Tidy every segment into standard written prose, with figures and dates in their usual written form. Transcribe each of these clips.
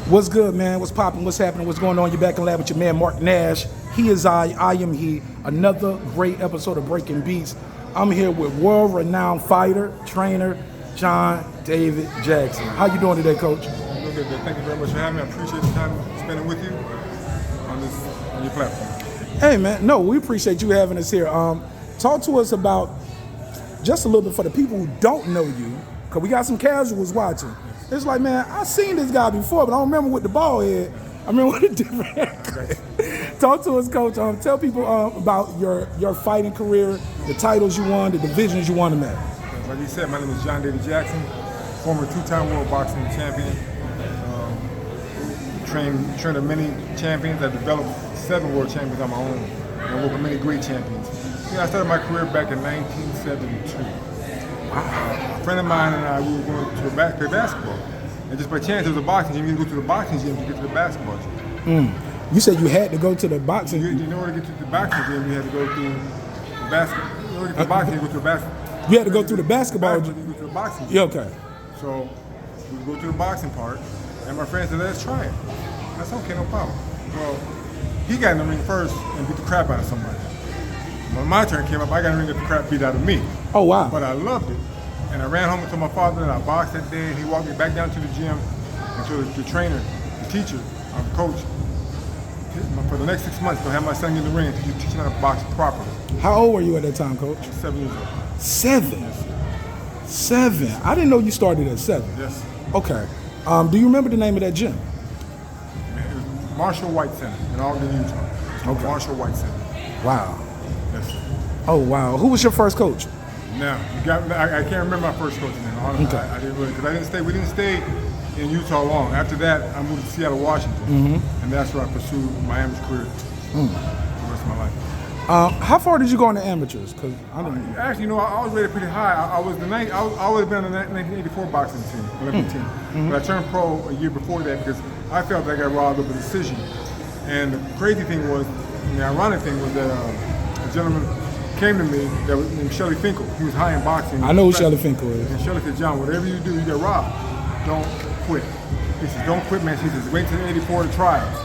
What's good, man? What's popping? What's happening? What's going on? You're back in lab with your man, Mark Nash. He is I am he. Another great episode of Breaking Beats. I'm here with world-renowned fighter, trainer, John David Jackson. How you doing today, Coach? I'm doing good. Thank you very much for having me. I appreciate the time spending with you on your platform. Hey, man. No, we appreciate you having us here. Talk to us about, just a little bit for the people who don't know you, because we got some casuals watching. It's like, man, I've seen this guy before, but I don't remember with the bald head. I remember with a different haircut. Talk to us, Coach. Tell people about your fighting career, the titles you won, the divisions you won them at. Like you said, my name is John David Jackson, former two-time world boxing champion. Trained many champions. I developed 7 world champions on my own. And I worked with many great champions. I started my career back in 1972. A friend of mine and I, we were going to play basketball. And just by chance, there was a boxing gym. You didn't go to the boxing gym to get to the basketball gym. You said you had to go to the boxing gym? In order to get to the boxing gym, you had to go through the basketball. In order to get to the boxing, you go to the basketball. You had to go through the basketball gym? You go to the boxing gym. Yeah, okay. So we go to the boxing part, and my friend said, let's try it. I said, okay, no problem. Well, he got in the ring first and beat the crap out of somebody. When my turn came up, I got in the ring and got the crap beat out of me. Oh, wow. But I loved it. And I ran home and told my father that I boxed that day, and he walked me back down to the gym and told the trainer, the teacher, the coach, for the next 6 months, to have my son in the ring and teach him how to box properly. How old were you at that time, Coach? 7 years old. 7? Yes. 7? I didn't know you started at 7. Yes. Okay. Do you remember the name of that gym? It was Marshall White Center in Ogden, Utah. Okay. Marshall White Center. Wow. Yes. Oh, wow. Who was your first coach? Now, I can't remember my first coach name. Honestly, Okay. I didn't really, because we didn't stay in Utah long. After that, I moved to Seattle, Washington, and that's where I pursued my amateur career the rest of my life. How far did you go in the amateurs? Cause Actually, I was rated pretty high. I would have been on the 1984 boxing team, Olympic team. But I turned pro a year before that because I felt like I robbed of a decision. And the crazy thing was, the ironic thing was that a gentleman came to me that was named Shelly Finkel. He was high in boxing. I know who Shelly Finkel is. And Shelly said, John, whatever you do, you get robbed. Don't quit. He says, don't quit, man. She says, wait till the 84 trials.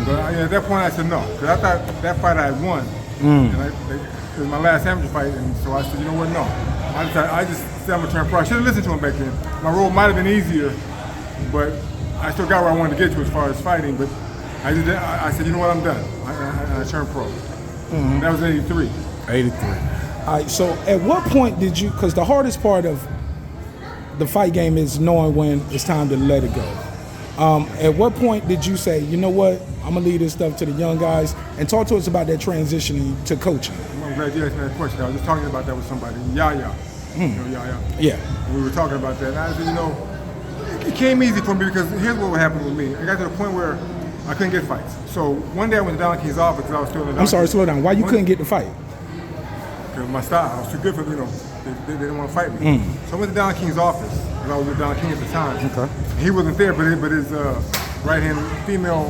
But at that point, I said no, because I thought that fight I had won. And it was my last amateur fight, and so I said, you know what, no. I just said I'm going to turn pro. I should have listened to him back then. My role might have been easier, but I still got where I wanted to get to as far as fighting, but I said, you know what, I'm done. I turned pro. That was in 83. 83. All right, so at what point did you, because the hardest part of the fight game is knowing when it's time to let it go. At what point did you say, you know what, I'm going to leave this stuff to the young guys, and talk to us about that transitioning to coaching? I'm glad you asked me that question. I was just talking about that with somebody, Yaya. You know Yaya? Yeah. And we were talking about that, and I said, it came easy for me because here's what happened with me. I got to the point where I couldn't get fights. So one day I went to Don King's office because I was still in the Don I'm sorry, King. slow down. Why you couldn't get the fight? Because my style, I was too good for, they didn't want to fight me. So I went to Don King's office, because I was with Don King at the time. Okay. He wasn't there, but his right-hand female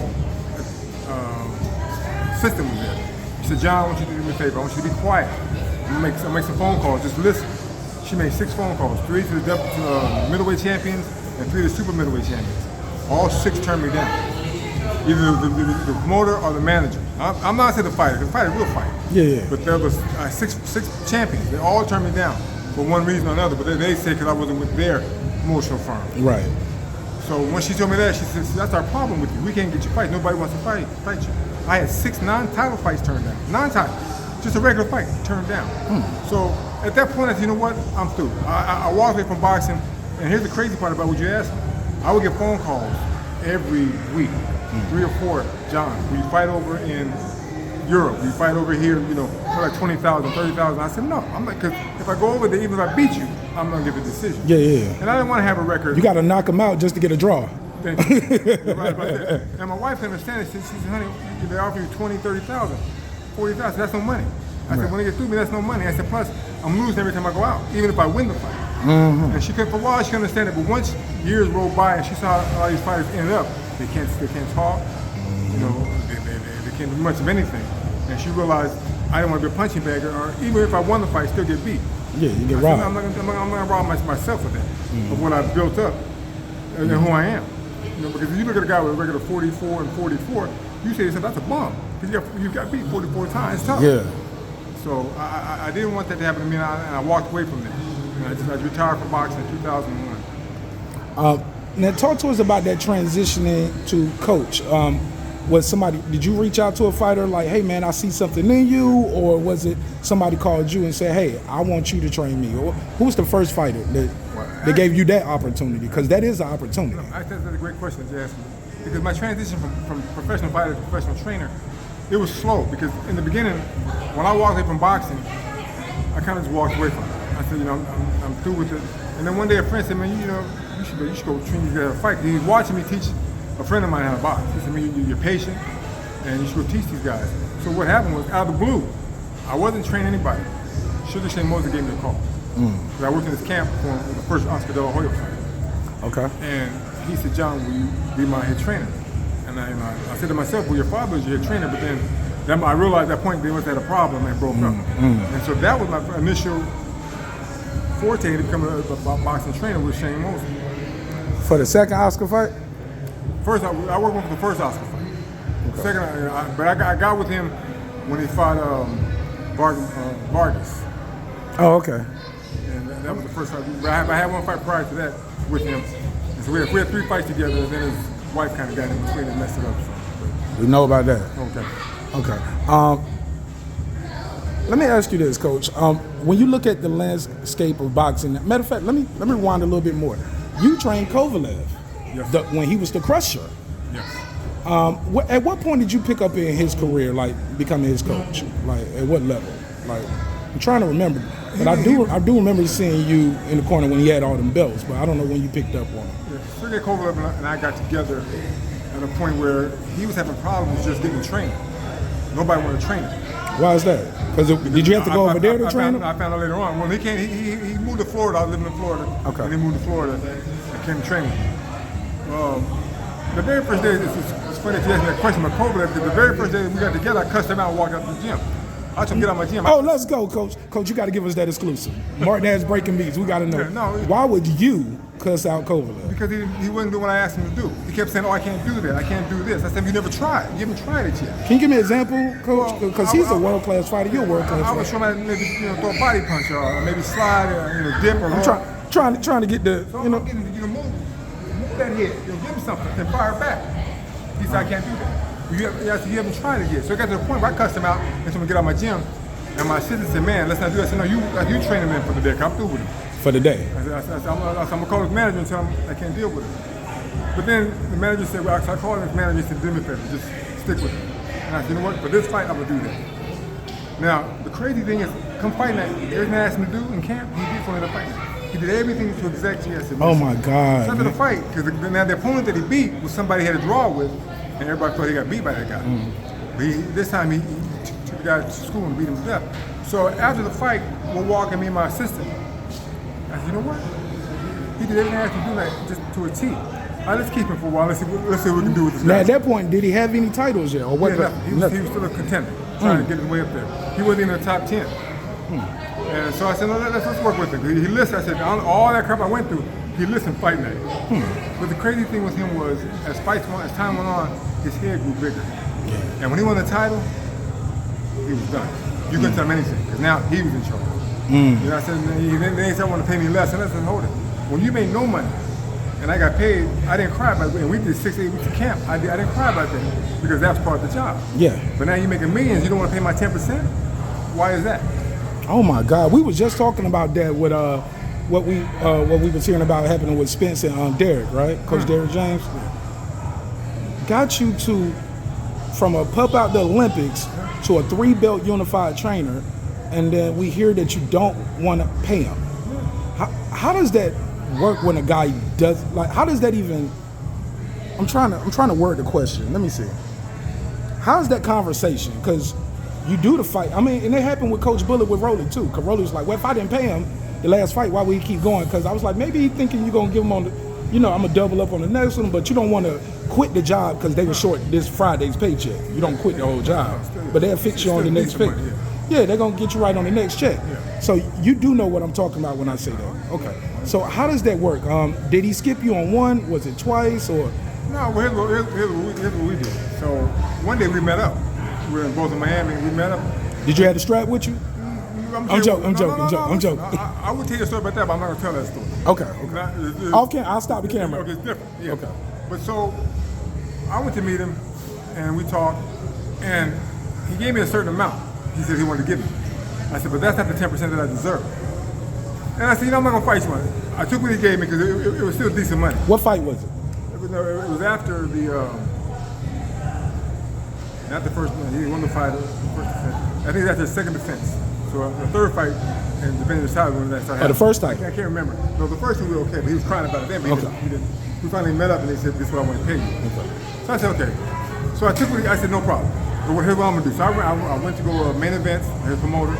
assistant was there. He said, John, I want you to do me a favor. I want you to be quiet. I'll make some phone calls, just listen. She made 6 phone calls, 3 to the middleweight champions and 3 to the super middleweight champions. All 6 turned me down. Either the promoter or the manager. I'm not saying the fighter will fight. Yeah. But there was 6 champions. They all turned me down for one reason or another. But they say because I wasn't with their promotional firm. Right. So when she told me that, she said, that's our problem with you. We can't get you fight. Nobody wants to fight you. I had 6 non-title fights turned down. Non-title. Just a regular fight turned down. So at that point, I said, you know what? I'm through. I walked away from boxing. And here's the crazy part about what you asked me. I would get phone calls every week. 3 or 4, John, we fight over in Europe, we fight over here, for like 20,000, 30,000. I said, no, I'm like, because if I go over there, even if I beat you, I'm going to give a decision. Yeah. And I didn't want to have a record. You got to knock them out just to get a draw. Thank you. You're right about that. And my wife understands it. She said, honey, they offer you 20, 30,000, 40,000, that's no money. I said, when they get through me, that's no money. I said, plus, I'm losing every time I go out, even if I win the fight. And she could, for a while, she couldn't understand it, but once years rolled by and she saw how all these fighters ended up, they can't talk, they can't do much of anything. And she realized I didn't want to be a punching bag, or even if I won the fight, still get beat. Yeah, you get robbed. I'm not going to rob myself of that, of what I've built up and who I am. Because if you look at a guy with a regular 44 and 44, you say to yourself, that's a bum. Because you got beat 44 times. It's tough. Yeah. So I didn't want that to happen to me, and I walked away from it. I retired from boxing in 2001. Now, talk to us about that transitioning to coach. Did you reach out to a fighter like, hey, man, I see something in you? Or was it somebody called you and said, hey, I want you to train me? Or who was the first fighter that gave you that opportunity? Because that is an opportunity. That's a great question that you asked me. Because my transition from professional fighter to professional trainer, it was slow. Because in the beginning, when I walked away from boxing, I kind of just walked away from it. I said, I'm through with it. And then one day a friend said, man, you should go train these guys to fight. He was watching me teach a friend of mine how to box. He said, man, you're patient, and you should go teach these guys. So what happened was, out of the blue, I wasn't training anybody. Sugar Shane Moser gave me a call. I worked in this camp for the first Oscar De La Hoya fight. Okay. And he said, John, will you be my head trainer? And I said to myself, well, your father is your head trainer, but then I realized at that point they must have had a problem and broke up. And so that was my initial forte to become a boxing trainer with Shane Moser. For the second Oscar fight? First, I worked with him for the first Oscar fight. Okay. Second, I got with him when he fought Vargas. Oh, okay. And that was the first fight. I had one fight prior to that with him. And so we had 3 fights together, and then his wife kind of got in between and messed it up. So. We know about that. Okay. Let me ask you this, Coach. When you look at the landscape of boxing, matter of fact, let me rewind a little bit more. You trained Kovalev. Yes. When he was the crusher. Yes. At what point did you pick up in his career, like becoming his coach? Like at what level? Like I'm trying to remember, but I do remember seeing you in the corner when he had all them belts, but I don't know when you picked up on him. Yeah. Sergey Kovalev and I got together at a point where he was having problems just getting trained. Nobody wanted to train him. Why is that? Because did you have to go over there to train him? I found out later on. Well, he moved to Florida. I was living in Florida. Okay. And he moved to Florida and came to train me. The very first day, it's funny that you asked me that question about Kovalev, because the very first day we got together, I cussed him out and walked out to the gym. I told him to get out of my gym. Oh, let's go, Coach. Coach, you got to give us that exclusive. Martin has breaking beats. We got to know. Yeah, why would you cuss out Kovalev? Because he wasn't doing what I asked him to do. He kept saying, oh, I can't do that. I can't do this. I said, you never tried. You haven't tried it yet. Can you give me an example, Coach? Because he's a world-class fighter. You're a world-class fighter. I was trying to maybe throw a body punch or maybe slide or dip or I'm trying to get the, so I'm getting move that head. Give him something and fire back. He said, I can't do that. You haven't tried it yet. So it got to the point where I cussed him out and told him to get out of my gym. And my assistant said, man, let's not do that. I said, no, you train him in for the day. I'm through with him. For the day. I said, I'm going to call his manager and tell him I can't deal with it. But then the manager said, well, I called his manager and said, do me a favor, just stick with him. And I said, you know what, for this fight, I'm going to do that. Now, the crazy thing is, come fight night, everything I asked him to do in camp, he did for me to fight. He did everything to exactly as it was. Oh my God. It's not to the fight, because now the opponent that he beat was somebody he had a draw with, and everybody thought he got beat by that guy. But this time he took the guy to school and beat him to death. So after the fight, we're walking, me and my assistant. I said, you know what? He did everything I asked him to do, like, just to a T. All right, let's keep him for a while. Let's see what we can do with this guy. Now, at that point, did he have any titles yet? Or what? Yeah, he was still a contender, trying to get his way up there. He wasn't even in the top 10. And so I said, no, let's work with him. He listened. I said, all that crap I went through, he listened fight night. But the crazy thing with him was, as time went on, his head grew bigger. And when he won the title, he was done. You couldn't tell him anything, because now he was in charge. You know, I said, they said, I want to pay me less. And I said, hold it. When you made no money, and I got paid, I didn't cry about it. And we did 6-8 weeks of camp. I didn't cry about that, because that's part of the job. Yeah. But now you're making millions, you don't want to pay my 10%? Why is that? Oh my God, we was just talking about that with what we was hearing about happening with Spence and Derek, right? Coach Derek James got you from a pup out the Olympics to a 3-belt unified trainer, and then we hear that you don't want to pay him. How does that work when a guy does, like, how does that even? I'm trying to word the question. Let me see. How's that conversation? Because you do the fight. I mean, and it happened with Coach Bullitt with Rolly too. Because Rolly was like, well, if I didn't pay him the last fight, why would he keep going? Because I was like, maybe he's thinking you're going to give him on the, I'm going to double up on the next one, but you don't want to quit the job because they were short this Friday's paycheck. You don't quit the whole job. But they'll fix you on the next pay. Yeah, they're going to get you right on the next check. So you do know what I'm talking about when I say that. Okay. So how does that work? Did he skip you on one? Was it twice? Or No, well, here's what we did. So one day we met up. We were in both in Miami. We met up. Did you have the strap with you? I'm joking. I would tell you a story about that, but I'm not gonna tell that story. Okay. Off camera, I'll stop the camera. Okay, it's different. Yeah. Okay. But so I went to meet him, and we talked, and he gave me a certain amount. He said he wanted to give me. I said, but that's not the 10% that I deserve. And I said, you know, I'm not gonna fight you on it. I took what he gave me because it was still decent money. What fight was it? It was after not the first one. He won the fight. First defense. I think it was after the second defense. So the third fight, and depending on the side when that started. The first fight? I can't remember. No, the first one we were okay, but he was crying about it then. But we finally met up and they said, this is what I want to pay you. Okay. So I said, okay. So I took what I said, no problem. But here's what I'm gonna do. So I went to go main events, his promoter,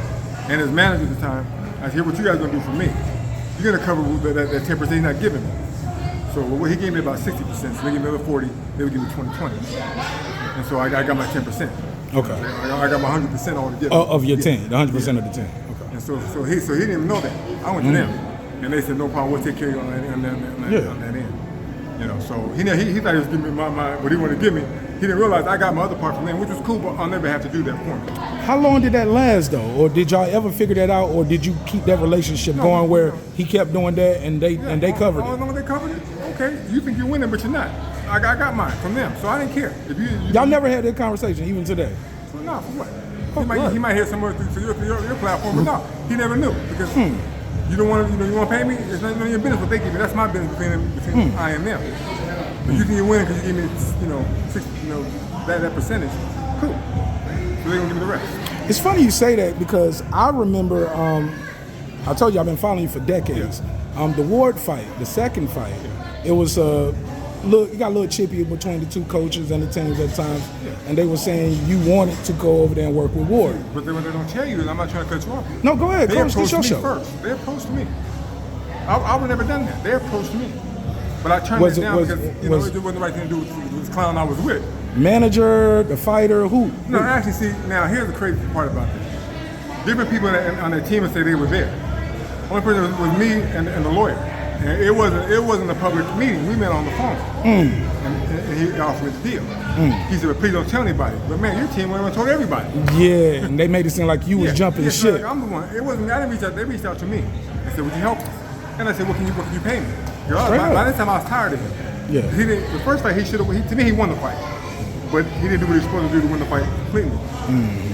and his manager at the time. I said, here, what you guys gonna do for me? You're gonna cover that 10% he's not giving me. So he gave me about 60%. So they gave me another 40. They would give me 20. And so I got my 10%. Okay. I got my 100% altogether. Of your 10, the 100% of the 10. Okay. And so he didn't even know that. I went to them, and they said, no problem, we'll take care of you on that end. You know, so he thought he was giving me my what he wanted to give me. He didn't realize I got my other part from them, which was cool, but I'll never have to do that for me. How long did that last though? Or did y'all ever figure that out, or did you keep that relationship going where he kept doing that and they covered it? No, they covered it. Okay, you think you're winning, but you're not. I got mine from them, so I didn't care. Y'all never had that conversation, even today? Well, no, for what? He might hear somewhere through your platform, but no, he never knew because you don't want to. You want to pay me? It's none of your business what they give you. That's my business between I and them. But you think you're winning because you give me, that percentage. Cool. So they're gonna give me the rest. It's funny you say that because I remember. I told you I've been following you for decades. The Ward fight, the second fight, it was it got a little chippy between the two coaches and the teams at times, and they were saying you wanted to go over there and work with Ward. But what they don't tell you is I'm not trying to cut you off. No, go ahead, Coach. They approached me first. They approached me. I would have never done that. They approached me. But I turned it down because it wasn't the right thing to do with this clown I was with. Manager, the fighter, who? No, actually, see, now here's the crazy part about this. Different people on their team would say they were there. Only person was me and the lawyer. And it wasn't a public meeting. We met on the phone. And he offered me the deal. He said, but please don't tell anybody. But man, your team went and told everybody. Yeah, and they made it seem like you was jumping the shit. Like I'm the one. It wasn't me. I didn't reach out. They reached out to me. They said, would you help us? And I said, what can you pay me? By this time I was tired of him. Yeah. The first fight to me he won the fight. But he didn't do what he was supposed to do to win the fight completely.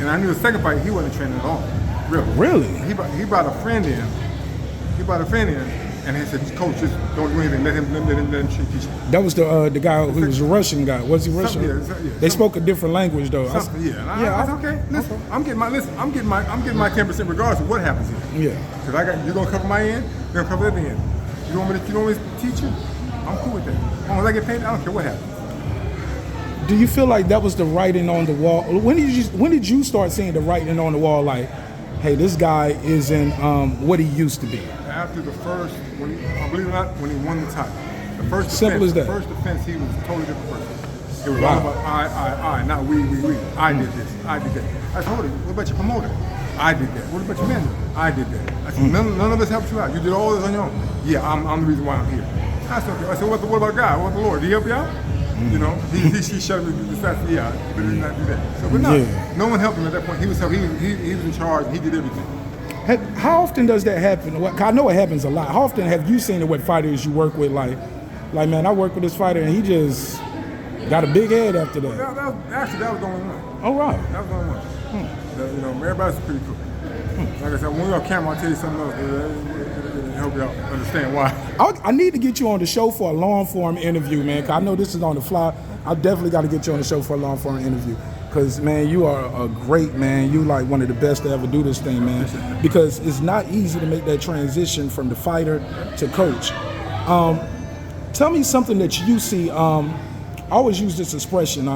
And I knew the second fight he wasn't training at all. Really? He brought a friend in. And he said, Coach, just don't do anything. Let him teach you. That was the guy who was a Russian guy. Was he Russian? Yeah. They spoke a different language though. I said, okay. Listen, I'm getting my 10% regardless of what happens here. Yeah. Because you're gonna cover my end, you're gonna cover the end. You want me to teach you? I'm cool with that. As long as I get paid, I don't care what happens. Do you feel like that was the writing on the wall? When did you start seeing the writing on the wall? Like, hey, this guy isn't what he used to be. After the first, believe it or not, when he won the title, the first Simple defense, as that. The first defense, he was a totally different person. It was all about I, not we. I did this, I did that. I told him, what about your promoter? I did that. What about your manager? I did that. I said, none of us helped you out. You did all this on your own. Yeah, I'm the reason why I'm here. I said, okay. I said, what about God? What about the Lord? Did he help you out? You know, he shut me. Yeah, he did not do that. So, but no one helped him at that point. He was in charge. He did everything. How often does that happen? I know it happens a lot. How often have you seen it with fighters you work with? Like man, I work with this fighter and he just got a big head after that. That was the only one. Oh, right. That was the only one. Everybody's pretty cool. Like I said, when we're on camera, I'll tell you something else to help y'all understand why. I need to get you on the show for a long-form interview, man, because I know this is on the fly. I definitely got to get you on the show for a long-form interview. Because, man, you are a great man. You like one of the best to ever do this thing, man. Because it's not easy to make that transition from the fighter to coach. Tell me something that you see. I always use this expression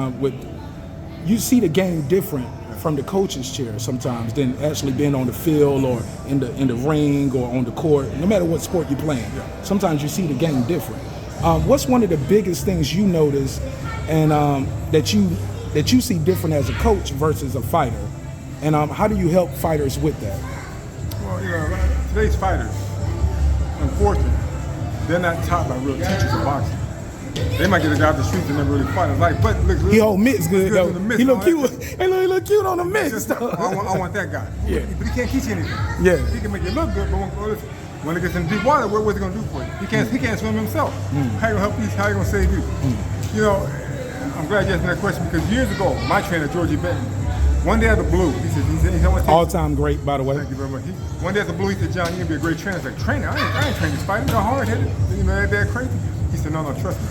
you see the game different from the coach's chair sometimes than actually being on the field or in the ring or on the court. No matter what sport you're playing, sometimes you see the game different. What's one of the biggest things you notice and that you see different as a coach versus a fighter, and how do you help fighters with that? Well, today's fighters, unfortunately, they're not taught by real teachers of boxing. They might get a guy off the streets and never really fight in life, but look, He hold mitts good though. He look cute. He look cute on the mitts. I want that guy. Yeah. But he can't teach you anything. Yeah. He can make you look good, but when it gets in deep water, what's he gonna do for you? He can't swim himself. How you gonna help you? How you gonna save you? You know, I'm glad you asked me that question because years ago, my trainer Georgie Benton, one day out of the blue, he said, all-time great, by the way. Thank you very much. One day at the blue, he said, John, you're going to be a great trainer. I was like, trainer? I ain't trained this fighter. They're hard-headed. You know, they're crazy. He said, no, trust me.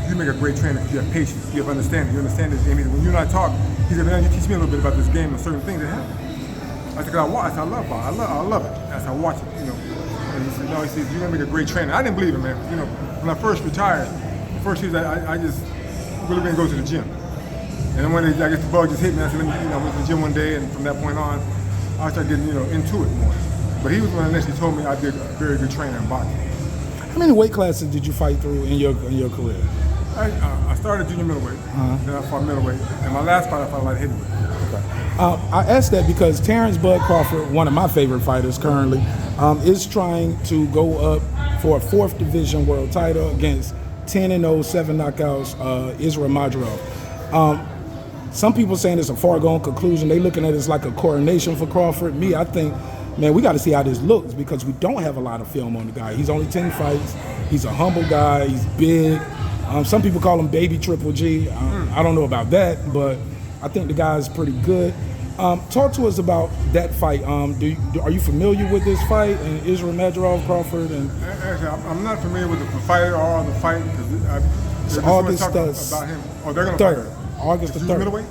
You make a great trainer because you have patience. You have understanding. You understand this game. When you and I talk, he said, man, you teach me a little bit about this game and certain things that happen. I said, I love it. That's how I watch it, you know. And he said, no, he said, you're going to make a great trainer. I didn't believe him, man. You know, when I first retired, the first years I just really didn't go to the gym. And then one day, I guess the bug just hit me. I said, I went to the gym one day, and from that point on, I started getting, into it more. But he was the one that initially told me I'd be a very good trainer in boxing. How many weight classes did you fight through in your career? I started junior middleweight, then I fought middleweight, and my last fight I fought light heavyweight. Okay. I asked that because Terence Bud Crawford, one of my favorite fighters currently, is trying to go up for a 4th division world title against 10-0, 7 knockouts, Israel Madrimov. Some people saying it's a foregone conclusion. They looking at it as like a coronation for Crawford. Me, I think, man, we got to see how this looks because we don't have a lot of film on the guy. He's only 10 fights. He's a humble guy. He's big. Some people call him Baby Triple G. I don't know about that, but I think the guy's pretty good. Talk to us about that fight. Are you familiar with this fight and Israel Madrimov, Crawford? And actually, I'm not familiar with the fighter or the fight because it's August about him. Oh, they're going to 3rd. August the 3rd. Junior middleweight?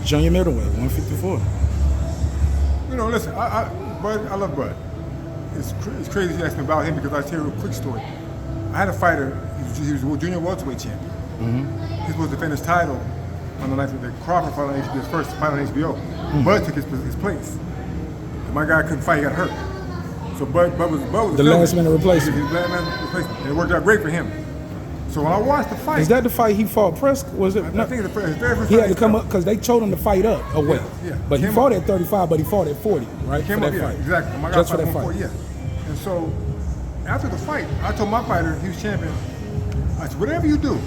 Junior middleweight, 154. You know, listen, I love Bud. It's crazy you asked me about him because I'll tell you a quick story. I had a fighter, he was a junior welterweight champion. He was supposed to defend his title on the night that Crawford fought on HBO, his first fight on HBO. Bud took his place. And my guy couldn't fight, he got hurt. So Bud was the last minute replacement. His last minute replacement. And it worked out great for him. So when I watched the fight, is that the fight he fought Prescott? Was it? I think it's the very first he fight had to come up because they told him to fight up a weight. Yeah. But he fought at 35, but he fought at 40, right? Came for up, that fight. Exactly. My guy just for fought that fight. 140, yeah. And so after the fight, I told my fighter, he was champion, I said, whatever you do,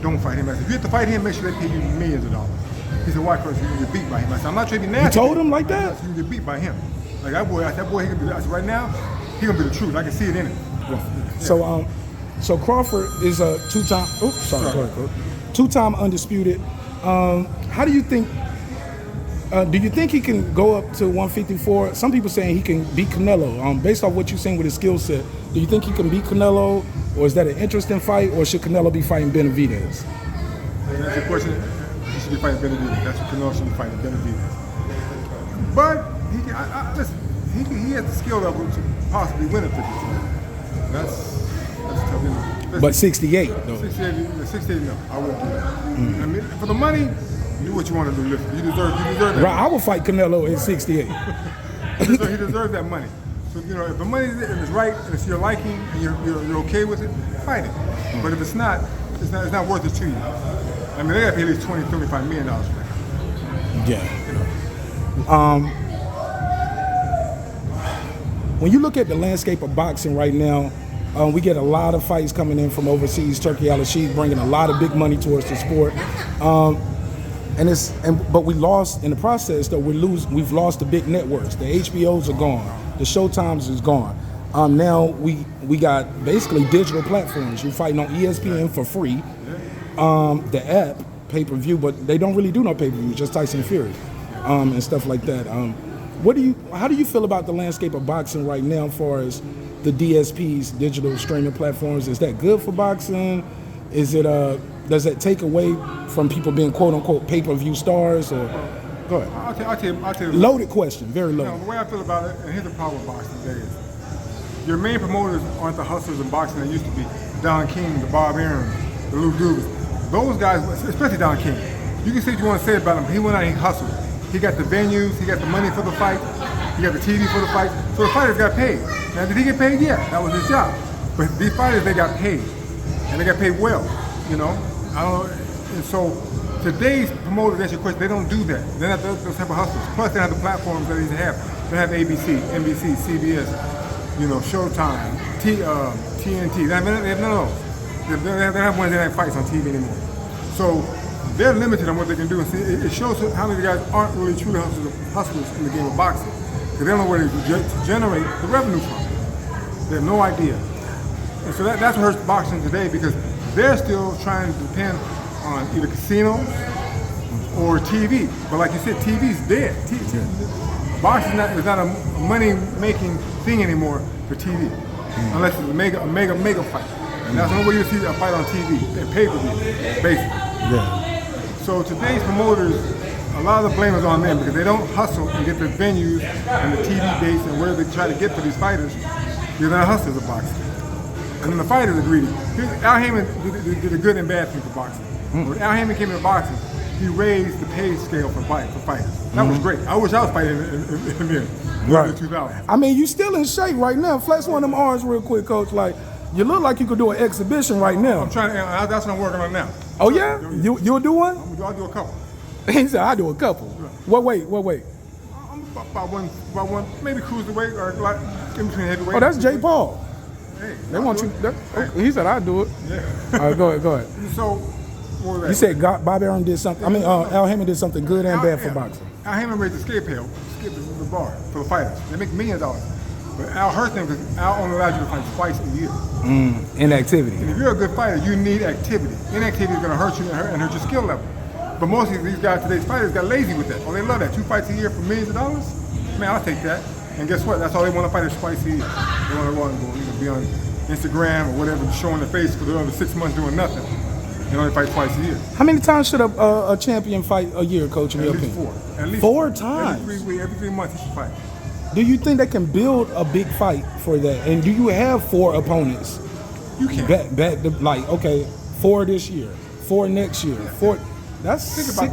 don't fight him. I said, if you have to fight him, make sure they pay you millions of dollars. He said, why? Because you can get beat by him. I said, I'm not trying to be nasty. You told him like that? You can get beat by him. Like that boy, he can be. I said, right now, he gonna be the truth. I can see it in him. Yeah. So Crawford is a two-time. Oops, sorry. Go ahead, Coach. Two-time undisputed. How do you think? Do you think he can go up to 154? Some people saying he can beat Canelo. Based off what you're saying with his skill set, do you think he can beat Canelo, or is that an interesting fight, or should Canelo be fighting Benavidez? That's your question. He should be fighting Benavidez. That's what Canelo should be fighting, Benavidez. But listen, he has the skill level to possibly win a 54. That's tough. But 68, though. 68, no, I won't do that. I mean, for the money, do what you want to do. Listen, you deserve that. Right, I will fight Canelo at 68. He deserves that money. So if the money is right and it's your liking and you're okay with it, fight it. But if it's not worth it to you. I mean, they got to pay at least $20, $35 million for that. Yeah. When you look at the landscape of boxing right now, we get a lot of fights coming in from overseas. Turkey Al-Rashid bringing a lot of big money towards the sport, but we lost in the process. Though we've lost the big networks. The HBOs are gone. The Showtimes is gone. Now we got basically digital platforms. You're fighting on ESPN for free. The app pay-per-view, but they don't really do no pay-per-view. Just Tyson Fury and stuff like that. How do you feel about the landscape of boxing right now, as far as the DSPs, digital streaming platforms? Is that good for boxing? Is it does that take away from people being quote unquote pay-per-view stars? Or go ahead. I'll tell you. Loaded question, very loaded. The way I feel about it, and here's the problem with boxing today is your main promoters aren't the hustlers in boxing that used to be. Don King, the Bob Aaron, the Lou Dubas. Those guys, especially Don King, you can say what you want to say about him, but he went out and he hustled. He got the venues, he got the money for the fight, he got the TV for the fight, so the fighters got paid. Now, did he get paid? Yeah, that was his job. But these fighters, they got paid, and they got paid well, I don't know, and so today's promoters, that's your question, they don't do that. They're not those type of hustlers. Plus, they have the platforms that they have. They have ABC, NBC, CBS, Showtime, TNT, they have none of those. They don't have Wednesday night fights on TV anymore. So they're limited on what they can do. And see, it shows how many guys aren't really true hustlers in the game of boxing. Because they don't know where to generate the revenue from. They have no idea. And so that's what hurts boxing today, because they're still trying to depend on either casinos or TV. But like you said, TV's dead. Boxing is not a money-making thing anymore for TV, unless it's a mega fight. And that's the only way you see a fight on TV and pay-per-view, basically. Yeah. So today's promoters, a lot of the blame is on them because they don't hustle and get the venues and the TV dates and where they try to get for these fighters. They're not hustlers of boxing. And then the fighters are greedy. Al Heyman did a good and bad thing for boxing. When Al Heyman came into boxing, he raised the pay scale for fighters. That was great. I wish I was fighting in the 2000s. I mean, you still in shape right now. Flex one of them arms real quick, Coach. Like, you look like you could do an exhibition right now. I'm trying to. That's what I'm working on now. Oh yeah? You'll do one? I'll do a couple. He said, I'll do a couple. What weight? I'm about one, maybe cruiserweight or like in between heavyweight. Oh, that's Jay Paul. Hey, They want you. He said, I'll do it. Yeah. All right, go ahead. So, what was that? You said Bob Arum did something. I mean, Al Heyman did something good and bad for boxing. Al Heyman raised the the bar for the fighters. They make $millions. But Al hurt them because Al only allows you to fight twice a year. Inactivity. And if you're a good fighter, you need activity. Inactivity is going to hurt you and hurt your skill level. But most of these guys, today's fighters, got lazy with that. Oh, they love that. 2 fights a year for $millions of dollars? Man, I'll take that. And guess what? That's all they want to fight is twice a year. They want to go and be on Instagram or whatever, showing their face for the other 6 months doing nothing. They only fight twice a year. How many times should a champion fight a year, Coach, in your opinion? At least 4 times? Every 3 months he should fight. Do you think they can build a big fight for that? And do you have 4 opponents? You can. Like, okay, 4 this year, 4 next year, 4. That's 16.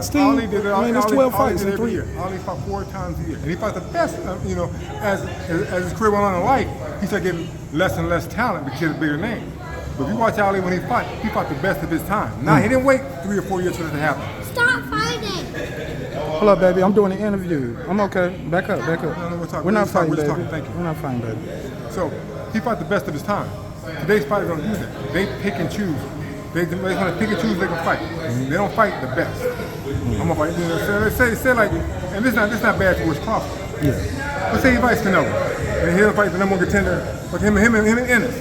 That's 12 fights in 3 years. Ali fought 4 times a year, and he fought the best. As his career went on in life, he started getting less and less talent because he had a bigger name. But if you watch Ali when he fought the best of his time. Now he didn't wait 3 or 4 years for that to happen. Stop fighting! Hold up, baby. I'm doing an interview. I'm okay. Back up. No, We're not fighting, baby. Thank you. We're not fighting, baby. So he fought the best of his time. Today's fighters don't do that. They pick and choose. They want to pick and choose. They can fight. They don't fight the best. I'm gonna fight. Say like, and this not bad towards Crawford. Yeah. Let's say he fights Canelo, and he'll fight the number 1 contender. But him and Ennis,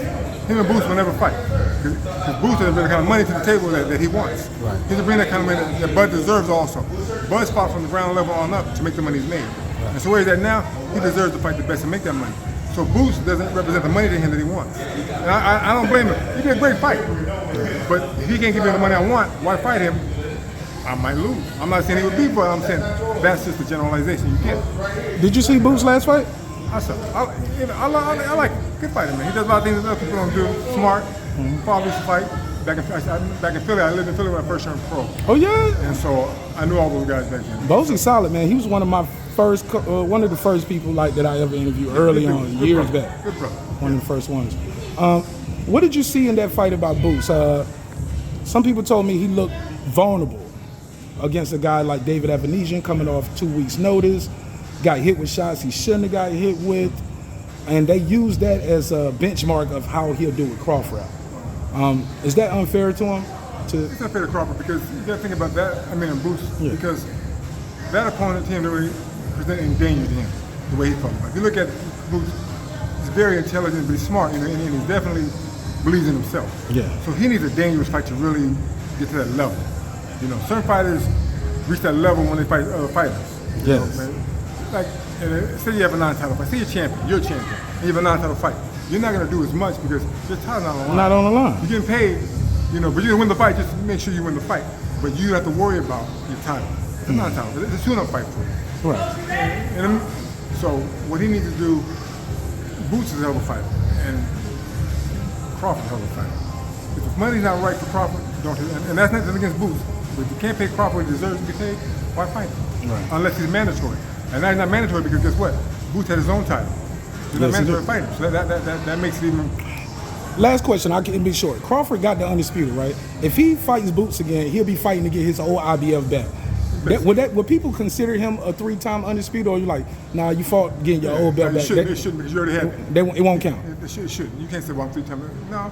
him and Boots will never fight. Because Boots doesn't bring the kind of money to the table that he wants. Right. He doesn't bring that kind of money that Bud deserves also. Bud's fought from the ground level on up to make the money he's made. Right. And so where he's at now, he deserves to fight the best and make that money. So Boots doesn't represent the money to him that he wants. And I don't blame him. He did a great fight. But if he can't give me the money I want, why fight him? I might lose. I'm not saying he would beat, but I'm saying that's just a generalization. You can't. Did you see Boots last fight? I like him. Good fighter, man. He does a lot of things that other people don't do. Smart. Probably should fight. Back in Philly, I lived in Philly when I first turned pro. Oh yeah. And so I knew all those guys back then. Bosey's solid, man. He was one of the first people like that I ever interviewed early on, years back. Good brother. One of the first ones. What did you see in that fight about Boots? Some people told me he looked vulnerable against a guy like David Evanesian coming off 2 weeks' notice. Got hit with shots he shouldn't have got hit with. And they used that as a benchmark of how he'll do with Crawford. Is that unfair to him? It's unfair to Crawford because you got to think about that. I mean, Boots, because that opponent to him really presented any danger to him, the way he fought. If you look at Boots, he's very intelligent, but he's smart, and he definitely believes in himself. Yeah. So he needs a dangerous fight to really get to that level. Certain fighters reach that level when they fight other fighters. Yes. Like, say you have a non-title fight. Say you're champion, and you have a non-title fight. You're not going to do as much because your title's not on the line. Not on the line. You're getting paid, but you can win the fight. Just make sure you win the fight. But you don't have to worry about your title. It's a non-title. It's a tune-up fight for you. Right. And so what he needs to do, Boots is a hell of a fighter, and Crawford's a hell of a fighter. If the money's not right for Crawford, don't. And that's nothing against Boots. But if you can't pay Crawford what he deserves to be paid, why fight him? Right. Unless he's mandatory. And now he's not mandatory because guess what? Boots had his own title. He's not mandatory fighter. So that makes it even. Last question, I can be short. Crawford got the undisputed, right? If he fights Boots again, he'll be fighting to get his old IBF back. Would people consider him a 3-time undisputed, or you like, nah, you fought getting your old belt back? It shouldn't because you already had it. It won't count. It shouldn't. You can't say, well, I'm 3-time. No.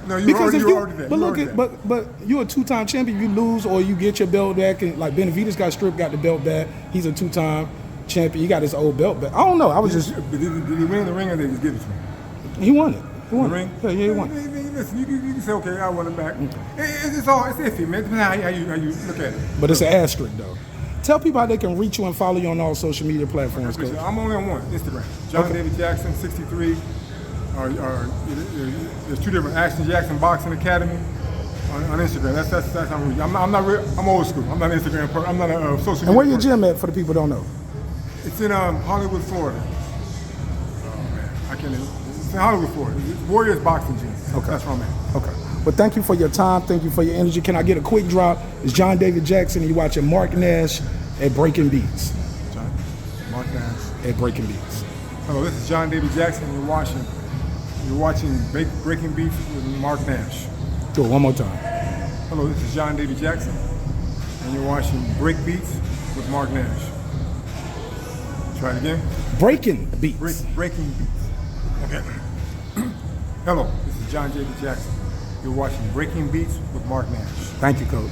No, you because already, if you already there. but You look already at there. but you're a 2-time champion. You lose or you get your belt back, and like Benavidez got stripped, got the belt back. He's a 2-time champion. He got his old belt back. I don't know. I was just Did he win the ring or they just give it to him? he won it. He won The it. ring? Yeah, he won it. Listen, you can say, okay, I won it back. It's iffy, man. Depending on how you look at it. But it's an asterisk though. Tell people how they can reach you and follow you on all social media platforms, Coach. I'm only on one, Instagram. John David Jackson, 63. There's two different Action Jackson Boxing Academy on Instagram. That's how I'm old school. I'm not an Instagram person. I'm not a social media. And where your person. gym at for the people who don't know? It's in Hollywood, Florida. Oh man, I can't. It's in Hollywood, Florida. It's Warriors Boxing Gym. Okay. That's where I'm at. Okay. Well, thank you for your time. Thank you for your energy. Can I get a quick drop? It's John David Jackson, and you're watching Mark Nash at Breaking Beats. Mark Nash at Breaking Beats. Hello, this is John David Jackson, and you're watching Breaking Beats with Mark Nash. Do it one more time. Hello, this is John David Jackson, and you're watching Break Beats with Mark Nash. Try it again. Breaking Beats. Breaking Beats. Okay. Hello, this is John David Jackson. You're watching Breaking Beats with Mark Nash. Thank you, Coach.